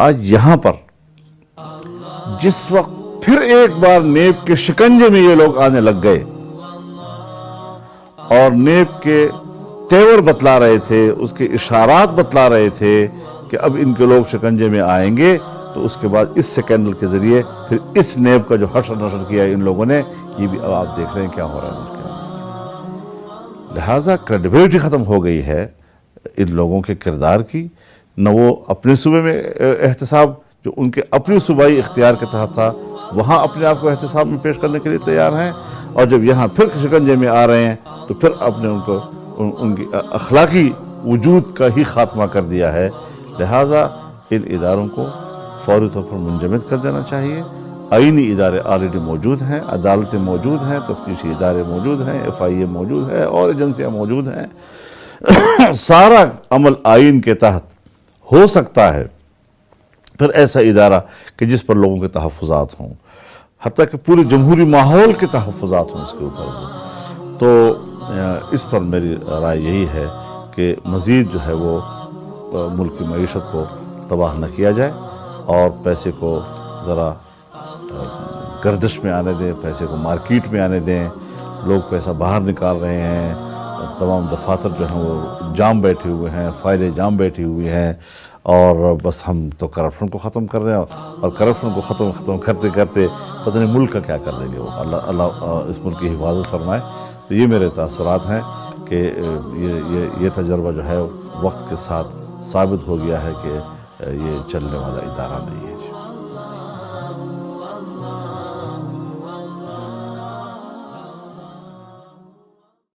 آج یہاں پر جس وقت پھر ایک بار نیب کے شکنجے میں یہ لوگ آنے لگ گئے اور نیب کے تیور بتلا رہے تھے، اس کے اشارات بتلا رہے تھے کہ اب ان کے لوگ شکنجے میں آئیں گے، تو اس کے بعد اس سکینڈل کے ذریعے پھر اس نیب کا جو حشر نشر کیا ہے ان لوگوں نے، یہ بھی اب آپ دیکھ رہے ہیں کیا ہو رہا ہے ملک کے اندر۔ لہٰذا کریڈیبلٹی ختم ہو گئی ہے ان لوگوں کے کردار کی، نہ وہ اپنے صوبے میں احتساب جو ان کے اپنی صوبائی اختیار کے تحت تھا وہاں اپنے آپ کو احتساب میں پیش کرنے کے لیے تیار ہیں، اور جب یہاں پھر شکنجے میں آ رہے ہیں تو پھر اپنے ان کی اخلاقی وجود کا ہی خاتمہ کر دیا ہے۔ لہٰذا ان اداروں کو فوری طور پر منجمد کر دینا چاہیے۔ آئینی ادارے آلریڈی موجود ہیں، عدالتیں موجود ہیں، تفتیشی ادارے موجود ہیں، FIA موجود ہے اور ایجنسیاں موجود ہیں، سارا عمل آئین کے تحت ہو سکتا ہے۔ پھر ایسا ادارہ کہ جس پر لوگوں کے تحفظات ہوں، حتیٰ کہ پورے جمہوری ماحول کے تحفظات ہوں اس کے اوپر ہوں، تو اس پر میری رائے یہی ہے کہ مزید جو ہے وہ ملک کی معیشت کو تباہ نہ کیا جائے اور پیسے کو ذرا گردش میں آنے دیں، پیسے کو مارکیٹ میں آنے دیں۔ لوگ پیسہ باہر نکال رہے ہیں، تمام دفاتر جو ہیں وہ جام بیٹھے ہوئے ہیں، فائلیں جام بیٹھی ہوئی ہیں، اور بس ہم تو کرپشن کو ختم کر رہے ہیں، اور کرپشن کو ختم کرتے کرتے پتہ نہیں ملک کا کیا کر دیں گے وہ۔ اللہ اس ملک کی حفاظت فرمائے۔ تو یہ میرے تاثرات ہیں کہ یہ تجربہ جو ہے وقت کے ساتھ ثابت ہو گیا ہے کہ یہ چلنے والا ادارہ نہیں ہے۔